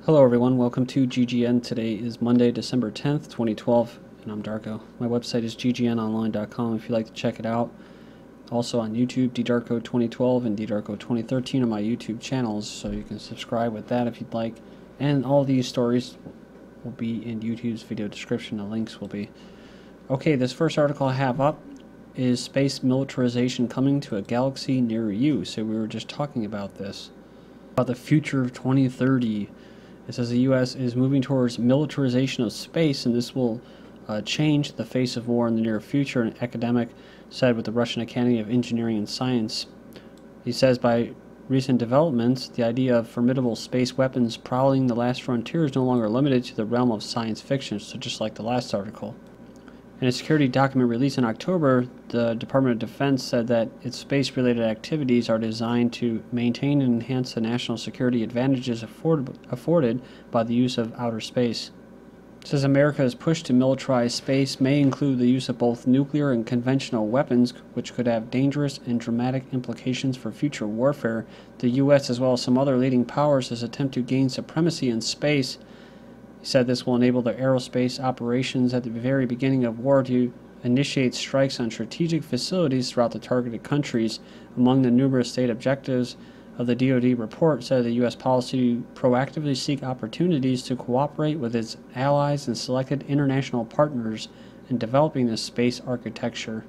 Hello everyone, welcome to GGN. Today is Monday, December 10th, 2012, and I'm Darko. My website is ggnonline.com if you'd like to check it out. Also on YouTube, ddarko2012 and ddarko2013 are my YouTube channels, so you can subscribe with that if you'd like. And all these stories will be in YouTube's video description. The links will be. Okay, this first article I have up is Space Militarization Coming to a Galaxy Near You. So we were just talking about this, about the future of 2030. It says the U.S. is moving towards militarization of space, and this will change the face of war in the near future, an academic said with the Russian Academy of Engineering and Science. He says by recent developments, the idea of formidable space weapons prowling the last frontier is no longer limited to the realm of science fiction, so just like the last article. In a security document released in October, the Department of Defense said that its space-related activities are designed to maintain and enhance the national security advantages afforded by the use of outer space. It says America's push to militarize space may include the use of both nuclear and conventional weapons, which could have dangerous and dramatic implications for future warfare. The U.S., as well as some other leading powers, attempt to gain supremacy in space. He said this will enable the aerospace operations at the very beginning of war to initiate strikes on strategic facilities throughout the targeted countries. Among the numerous state objectives of the DoD report said the U.S. policy to proactively seek opportunities to cooperate with its allies and selected international partners in developing this space architecture.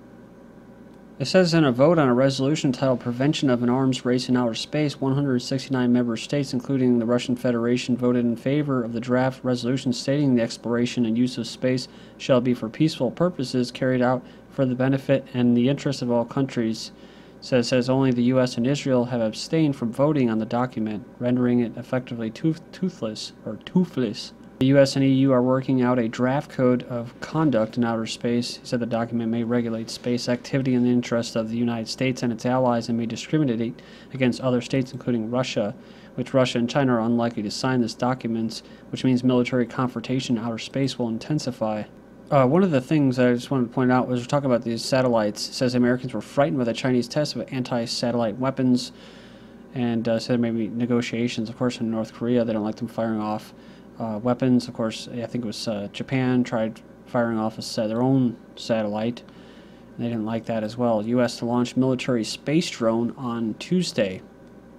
It says in a vote on a resolution titled Prevention of an Arms Race in Outer Space, 169 member states, including the Russian Federation, voted in favor of the draft resolution stating the exploration and use of space shall be for peaceful purposes carried out for the benefit and the interest of all countries. So it says only the U.S. and Israel have abstained from voting on the document, rendering it effectively toothless. The U.S. and EU are working out a draft code of conduct in outer space. He said the document may regulate space activity in the interest of the United States and its allies and may discriminate against other states, including Russia, which Russia and China are unlikely to sign this document, which means military confrontation in outer space will intensify. One of the things I just wanted to point out was we're talking about these satellites. It says Americans were frightened by the Chinese tests of anti-satellite weapons, and said there may be negotiations. Of course, in North Korea, they don't like them firing off weapons. Of course, I think it was Japan tried firing off their own satellite, and they didn't like that as well. U.S. to launch military space drone on Tuesday.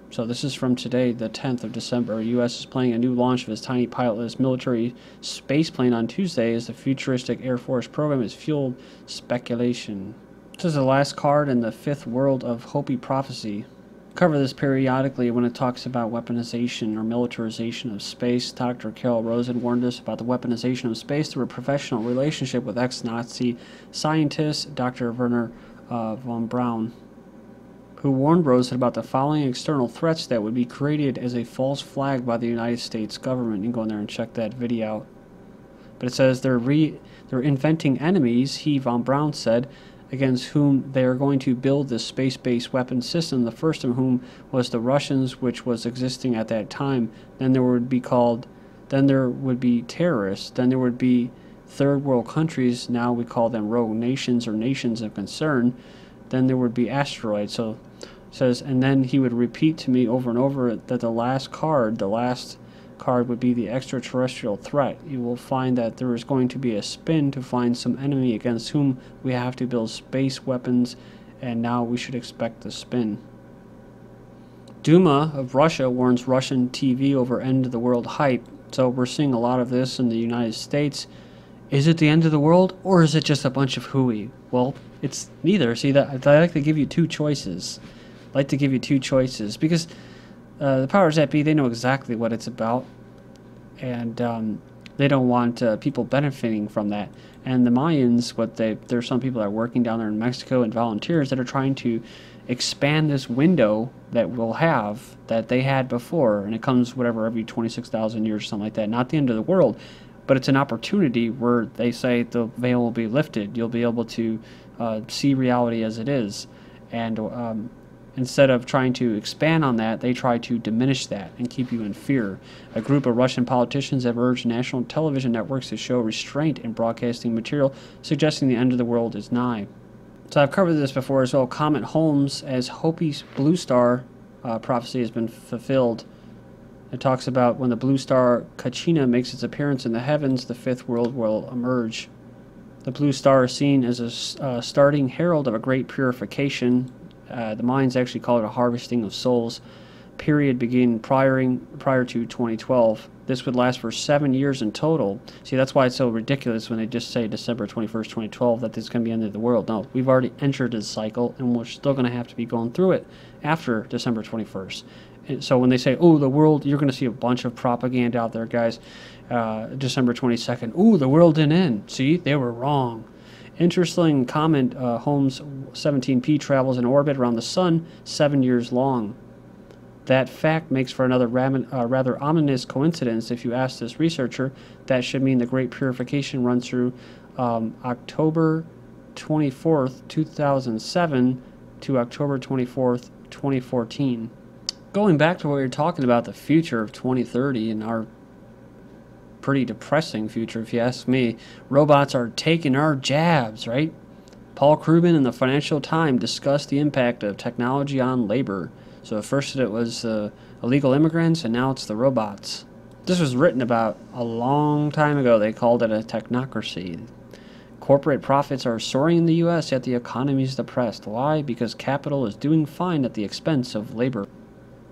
So this is from today, the 10th of December. U.S. is planning a new launch of its tiny pilotless military space plane on Tuesday as the futuristic Air Force program has fueled speculation. This is the last card in the fifth world of Hopi prophecy. Cover this periodically when it talks about weaponization or militarization of space. Dr. Carol Rosen warned us about the weaponization of space through a professional relationship with ex-Nazi scientist Dr. Werner von Braun, who warned Rosen about the following external threats that would be created as a false flag by the United States government. You can go in there and check that video out. But it says they're inventing enemies, he, von Braun, said, against whom they are going to build this space-based weapon system, the first of whom was the Russians, which was existing at that time. Then there would be terrorists, then there would be third world countries, now we call them rogue nations or nations of concern. Then there would be asteroids. So it says, and then he would repeat to me over and over that the last card would be the extraterrestrial threat. You will find that there is going to be a spin to find some enemy against whom we have to build space weapons, and now we should expect the spin. Duma of Russia warns Russian TV over end of the world hype. So we're seeing a lot of this in the United States. Is it the end of the world, or is it just a bunch of hooey? Well, it's neither. See, that I like to give you two choices. I like to give you two choices because the powers that be, they know exactly what it's about, and they don't want people benefiting from that. And the Mayans, there's some people that are working down there in Mexico and volunteers that are trying to expand this window that we'll have that they had before, and it comes whatever every 26,000 years or something like that. Not the end of the world, but it's an opportunity where they say the veil will be lifted. You'll be able to see reality as it is, and instead of trying to expand on that, they try to diminish that and keep you in fear. A group of Russian politicians have urged national television networks to show restraint in broadcasting material, suggesting the end of the world is nigh. So I've covered this before as well. Comet Holmes, as Hopi's blue star prophecy has been fulfilled. It talks about when the blue star Kachina makes its appearance in the heavens, the fifth world will emerge. The blue star is seen as a starting herald of a great purification. The Mayans actually call it a harvesting of souls. Period beginning prior to 2012. This would last for 7 years in total. See, that's why it's so ridiculous when they just say December 21st, 2012, that this is going to be the end of the world. No, we've already entered this cycle, and we're still going to have to be going through it after December 21st. And so when they say, oh, the world, you're going to see a bunch of propaganda out there, guys. December 22nd, ooh, the world didn't end. See, they were wrong. Interesting comment, Holmes 17P travels in orbit around the sun 7 years long. That fact makes for another rather ominous coincidence. If you ask this researcher, that should mean the Great Purification runs through October 24th, 2007 to October 24th, 2014. Going back to what you're talking about, the future of 2030 and our pretty depressing future, if you ask me. Robots are taking our jobs, right? Paul Krugman in the Financial Times discussed the impact of technology on labor. So at first it was illegal immigrants, and now it's the robots. This was written about a long time ago. They called it a technocracy. Corporate profits are soaring in the U.S., yet the economy is depressed. Why? Because capital is doing fine at the expense of labor.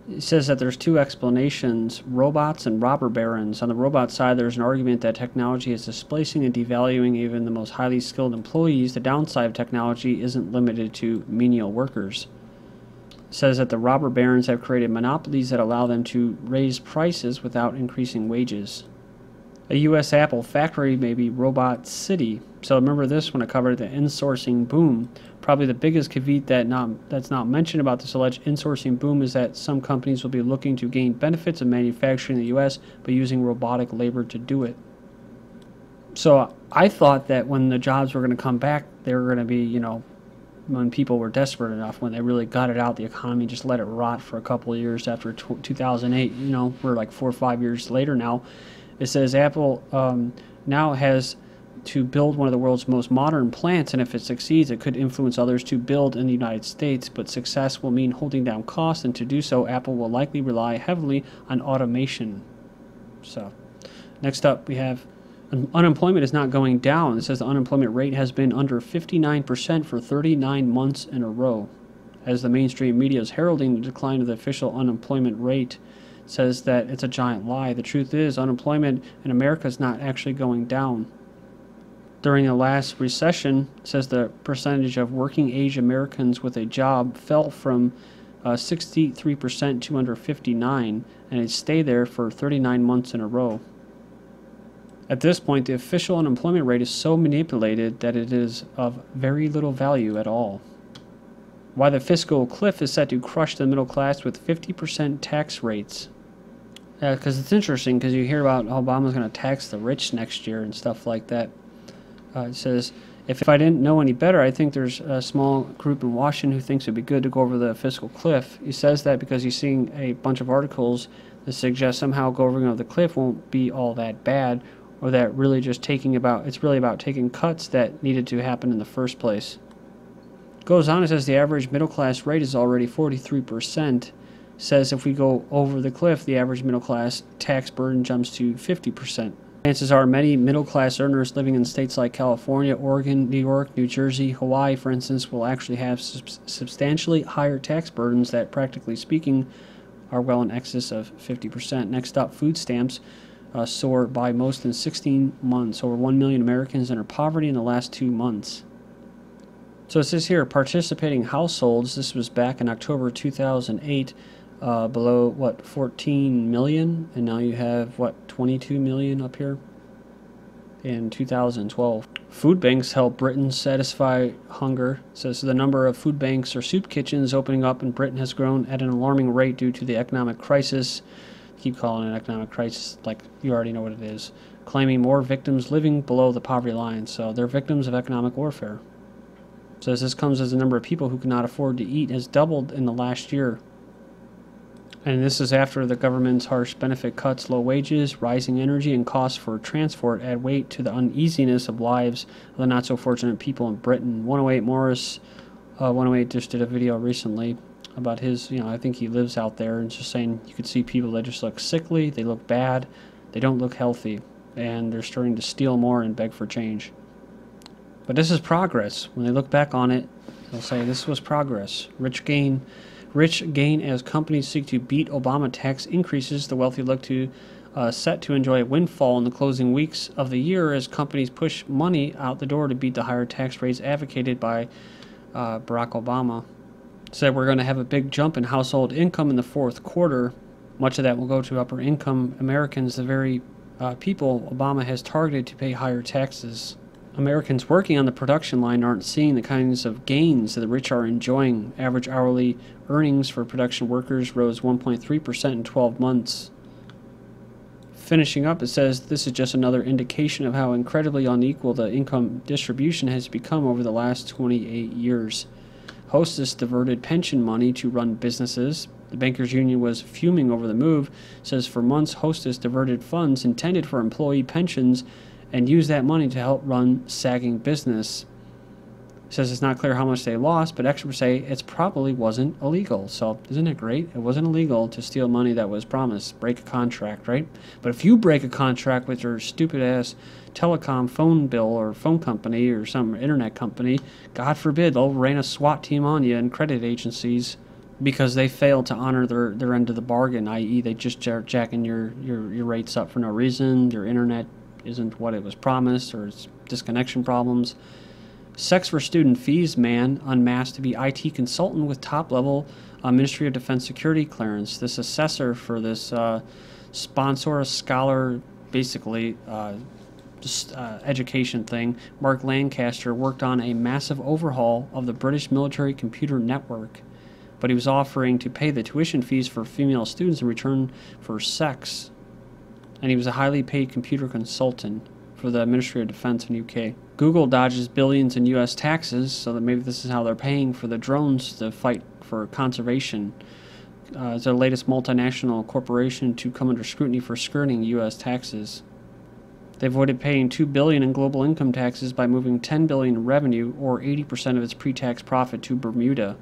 It says that there's two explanations, robots and robber barons. On the robot side, there's an argument that technology is displacing and devaluing even the most highly skilled employees. The downside of technology isn't limited to menial workers. It says that the robber barons have created monopolies that allow them to raise prices without increasing wages. A U.S. Apple factory may be robot city. So remember this when I covered the insourcing boom. Probably the biggest caveat that's not mentioned about this alleged insourcing boom is that some companies will be looking to gain benefits of manufacturing in the U.S. but using robotic labor to do it. So I thought that when the jobs were going to come back, they were going to be, you know, when people were desperate enough, when they really got it out, the economy just let it rot for a couple of years after 2008. You know, we're like 4 or 5 years later now. It says Apple now has to build one of the world's most modern plants, and if it succeeds, it could influence others to build in the United States, but success will mean holding down costs, and to do so, Apple will likely rely heavily on automation. So, next up, we have unemployment is not going down. It says the unemployment rate has been under 59% for 39 months in a row. As the mainstream media is heralding the decline of the official unemployment rate, says that it's a giant lie. The truth is, unemployment in America is not actually going down. During the last recession, it says the percentage of working-age Americans with a job fell from 63% to under 59%, and it stayed there for 39 months in a row. At this point, the official unemployment rate is so manipulated that it is of very little value at all. Why the fiscal cliff is set to crush the middle class with 50% tax rates. Because it's interesting, because you hear about Obama's going to tax the rich next year and stuff like that. It says, if I didn't know any better, I think there's a small group in Washington who thinks it'd be good to go over the fiscal cliff. He says that because he's seeing a bunch of articles that suggest somehow going over the cliff won't be all that bad, or that really just it's really about taking cuts that needed to happen in the first place. Goes on, it says the average middle class rate is already 43%. Says if we go over the cliff, the average middle class tax burden jumps to 50%. Chances are many middle-class earners living in states like California, Oregon, New York, New Jersey, Hawaii, for instance, will actually have substantially higher tax burdens that, practically speaking, are well in excess of 50%. Next up, Foodstamps soar by most in 16 months. Over 1 million Americans enter poverty in the last 2 months. So it says here, participating households, this was back in October 2008, below, what, 14 million, and now you have, what, 22 million up here in 2012. Food banks help Britons satisfy hunger. So the number of food banks or soup kitchens opening up in Britain has grown at an alarming rate due to the economic crisis. Keep calling it an economic crisis like you already know what it is. Claiming more victims living below the poverty line. So they're victims of economic warfare. So this comes as the number of people who cannot afford to eat has doubled in the last year. And this is after the government's harsh benefit cuts, low wages, rising energy, and costs for transport add weight to the uneasiness of lives of the not-so-fortunate people in Britain. 108 Morris, 108 just did a video recently about his, I think he lives out there, and just saying you could see people that just look sickly, they look bad, they don't look healthy, and they're starting to steal more and beg for change. But this is progress. When they look back on it, they'll say this was progress. Rich gain as companies seek to beat Obama tax increases. The wealthy look to set to enjoy a windfall in the closing weeks of the year as companies push money out the door to beat the higher tax rates advocated by Barack Obama. Said we're going to have a big jump in household income in the fourth quarter. Much of that will go to upper income Americans, the very people Obama has targeted to pay higher taxes. Americans working on the production line aren't seeing the kinds of gains that the rich are enjoying. Average hourly earnings for production workers rose 1.3% in 12 months. Finishing up, it says this is just another indication of how incredibly unequal the income distribution has become over the last 28 years. Hostess diverted pension money to run businesses. The Bankers Union was fuming over the move. It says for months, Hostess diverted funds intended for employee pensions and used that money to help run sagging business. It says it's not clear how much they lost, but experts say it probably wasn't illegal. So isn't it great? It wasn't illegal to steal money that was promised. Break a contract, right? But if you break a contract with your stupid-ass telecom phone bill or phone company or some internet company, God forbid, they'll rain a SWAT team on you and credit agencies because they failed to honor their end of the bargain, i.e. they just jacking your rates up for no reason, your internet isn't what it was promised, or it's disconnection problems. Sex for student fees man unmasked to be IT consultant with top-level Ministry of Defense security clearance. This assessor for this sponsor, scholar, basically education thing, Mark Lancaster, worked on a massive overhaul of the British military computer network, but he was offering to pay the tuition fees for female students in return for sex. And he was a highly paid computer consultant for the Ministry of Defense in UK. Google dodges billions in U.S. taxes, so that maybe this is how they're paying for the drones to fight for conservation. It's their latest multinational corporation to come under scrutiny for skirting U.S. taxes. They avoided paying $2 billion in global income taxes by moving $10 billion in revenue, or 80% of its pre-tax profit, to Bermuda.